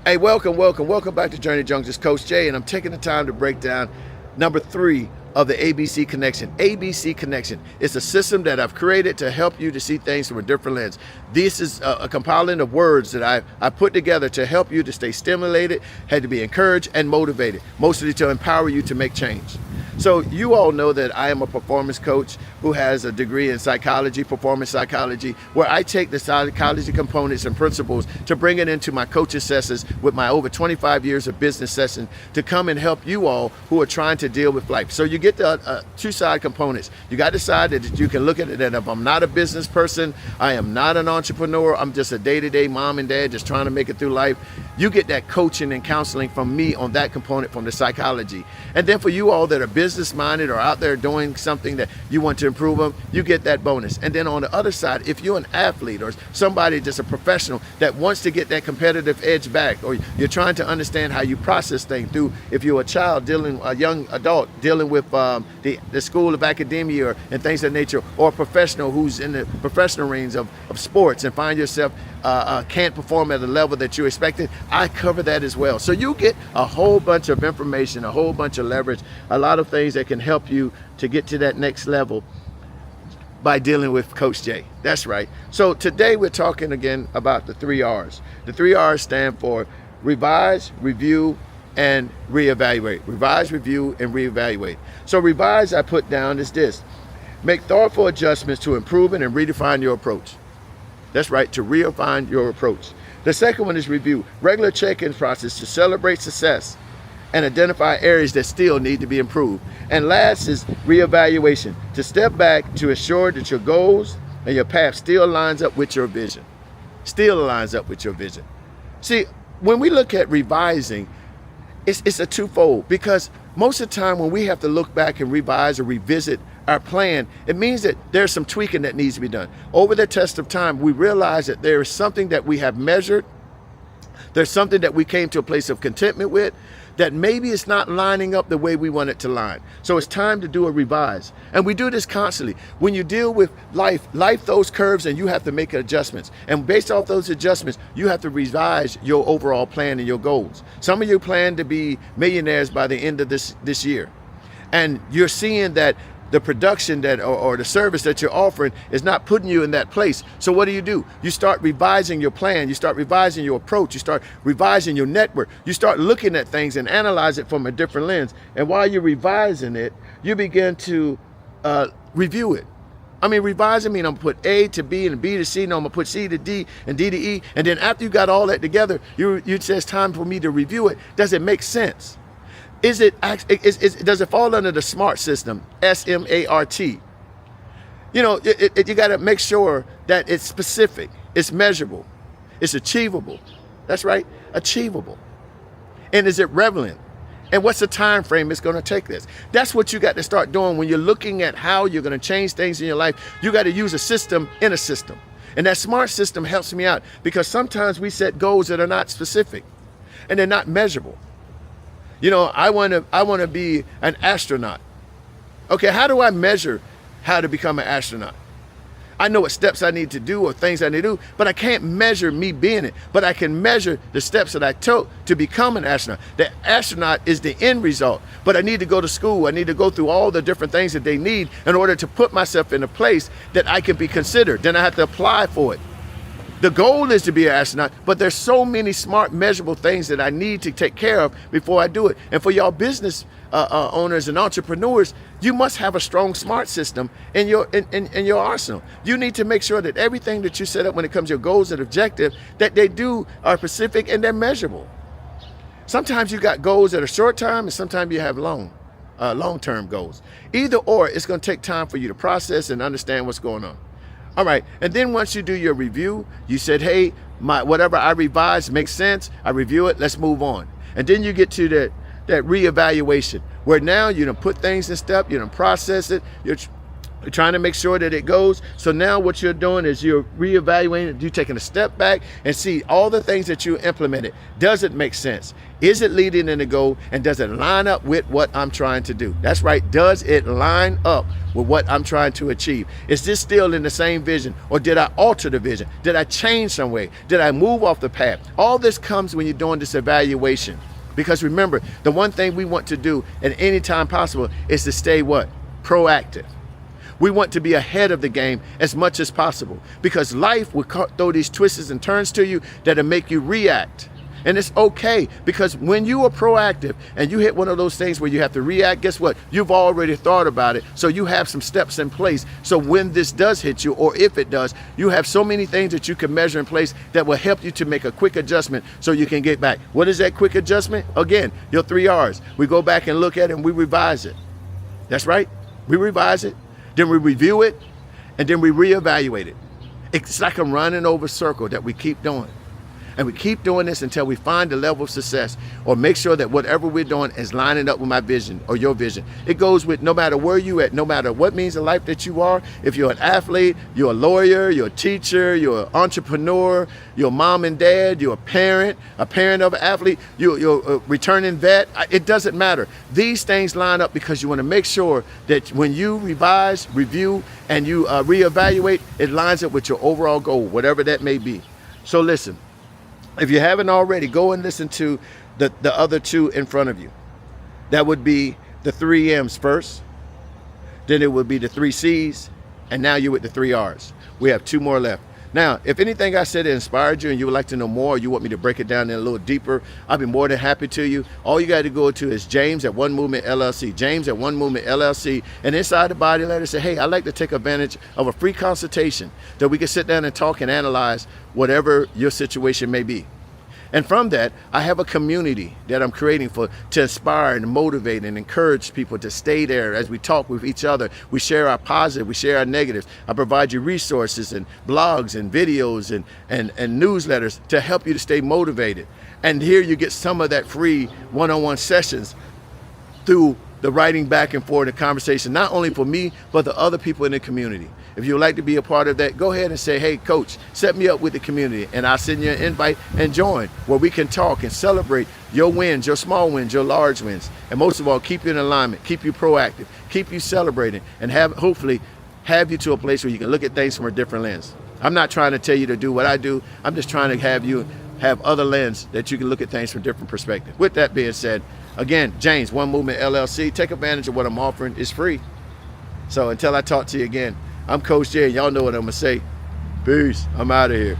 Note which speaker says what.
Speaker 1: Hey, welcome back to Journey Junctions. Coach Jay, and I'm taking the time to break down number 3 of the ABC Connection. ABC Connection is a system that I've created to help you to see things from a different lens. This is a compiling of words that I put together to help you to stay stimulated, had to be encouraged and motivated, mostly to empower you to make change. So you all know that I am a performance coach who has a degree in psychology, performance psychology, where I take the psychology components and principles to bring it into my coaching sessions with my over 25 years of business sessions to come and help you all who are trying to deal with life. So you get the two-side components. You got the side that you can look at it, and if I'm not a business person, I am not an entrepreneur, I'm just a day-to-day mom and dad just trying to make it through life. You get that coaching and counseling from me on that component from the psychology. And then for you all that are business minded or out there doing something that you want to improve on, you get that bonus. And then on the other side, if you're an athlete or somebody just a professional that wants to get that competitive edge back, or you're trying to understand how you process things through, if you're a young adult dealing with the school of academia and things of that nature, or a professional who's in the professional range of sports and find yourself can't perform at a level that you're expecting, I cover that as well. So you get a whole bunch of information, a whole bunch of leverage, a lot of things that can help you to get to that next level by dealing with Coach Jay. That's right. So today we're talking again about the 3R's. The 3R's stand for revise, review, and reevaluate. Revise, review, and reevaluate. So revise, I put down is this: make thoughtful adjustments to improve and redefine your approach. That's right, to refine your approach. The second one is review. Regular check-in process to celebrate success and identify areas that still need to be improved. And last is reevaluation, to step back to ensure that your goals and your path still lines up with your vision. Still aligns up with your vision. See, when we look at revising, it's a twofold, because most of the time when we have to look back and revise or revisit our plan, it means that there's some tweaking that needs to be done. Over the test of time, we realize that there is something that we have measured, there's something that we came to a place of contentment with, that maybe it's not lining up the way we want it to line. So it's time to do a revise. And we do this constantly. When you deal with life throws curves and you have to make adjustments. And based off those adjustments, you have to revise your overall plan and your goals. Some of you plan to be millionaires by the end of this year. And you're seeing that the production that or the service that you're offering is not putting you in that place. So what do? You start revising your plan, you start revising your approach, you start revising your network, you start looking at things and analyze it from a different lens. And while you're revising it, you begin to review it. I mean, revising means I'm gonna put A to B and B to C, no, I'm gonna put C to D and D to E. And then after you got all that together, you say it's time for me to review it. Does it make sense? Does it fall under the SMART system, S-M-A-R-T? You know, you got to make sure that it's specific, it's measurable, it's achievable. That's right, achievable. And is it relevant? And what's the time frame it's going to take this? That's what you got to start doing when you're looking at how you're going to change things in your life. You got to use a system in a system. And that SMART system helps me out, because sometimes we set goals that are not specific and they're not measurable. You know, I want to be an astronaut. Okay, how do I measure how to become an astronaut? I know what steps I need to do or things I need to do, but I can't measure me being it. But I can measure the steps that I took to become an astronaut. The astronaut is the end result, but I need to go to school. I need to go through all the different things that they need in order to put myself in a place that I can be considered. Then I have to apply for it. The goal is to be an astronaut, but there's so many smart, measurable things that I need to take care of before I do it. And for y'all business owners and entrepreneurs, you must have a strong SMART system in your arsenal. You need to make sure that everything that you set up when it comes to your goals and objectives, that they do are specific and they're measurable. Sometimes you got goals that are short term, and sometimes you have long-term goals. Either or, it's going to take time for you to process and understand what's going on. All right, and then once you do your review, you said, hey, whatever I revised makes sense, I review it, let's move on. And then you get to that reevaluation, where now you done put things in step, you done process it, trying to make sure that it goes. So now what you're doing is you're reevaluating, you're taking a step back and see all the things that you implemented. Does it make sense? Is it leading in the goal? And does it line up with what I'm trying to do? That's right. Does it line up with what I'm trying to achieve? Is this still in the same vision, or did I alter the vision? Did I change some way? Did I move off the path? All this comes when you're doing this evaluation. Because remember, the one thing we want to do at any time possible is to stay what? Proactive. We want to be ahead of the game as much as possible, because life will throw these twists and turns to you that'll make you react. And it's okay, because when you are proactive and you hit one of those things where you have to react, guess what? You've already thought about it. So you have some steps in place. So when this does hit you, or if it does, you have so many things that you can measure in place that will help you to make a quick adjustment so you can get back. What is that quick adjustment? Again, your 3R's. We go back and look at it and we revise it. That's right. We revise it, then we review it, and then we reevaluate it. It's like a running over circle that we keep doing. And we keep doing this until we find the level of success, or make sure that whatever we're doing is lining up with my vision or your vision. It goes with no matter where you at, no matter what means of life that you are. If you're an athlete, you're a lawyer, you're a teacher, you're an entrepreneur, you're a mom and dad, you're a parent of an athlete, you're a returning vet. It doesn't matter. These things line up because you want to make sure that when you revise, review, and you reevaluate, it lines up with your overall goal, whatever that may be. So listen. If you haven't already, go and listen to the other two in front of you. That would be the 3 M's first, then it would be the 3 C's, and now you're with the 3 R's. We have 2 more left. Now, if anything I said inspired you and you would like to know more, or you want me to break it down in a little deeper, I'll be more than happy to you. All you got to go to is James at One Movement LLC, James at One Movement LLC, and inside the body letter say, hey, I'd like to take advantage of a free consultation that we can sit down and talk and analyze whatever your situation may be. And from that, I have a community that I'm creating to inspire and motivate and encourage people to stay there as we talk with each other. We share our positive, we share our negatives. I provide you resources and blogs and videos and newsletters to help you to stay motivated. And here you get some of that free one-on-one sessions through the writing back and forth, the conversation, not only for me, but the other people in the community. If you would like to be a part of that, go ahead and say, hey, coach, set me up with the community, and I'll send you an invite and join, where we can talk and celebrate your wins, your small wins, your large wins. And most of all, keep you in alignment, keep you proactive, keep you celebrating, and hopefully have you to a place where you can look at things from a different lens. I'm not trying to tell you to do what I do. I'm just trying to have you have other lens that you can look at things from different perspectives. With that being said, again, James, One Movement LLC, take advantage of what I'm offering. It's free. So until I talk to you again, I'm Coach J, and y'all know what I'm going to say. Peace. I'm out of here.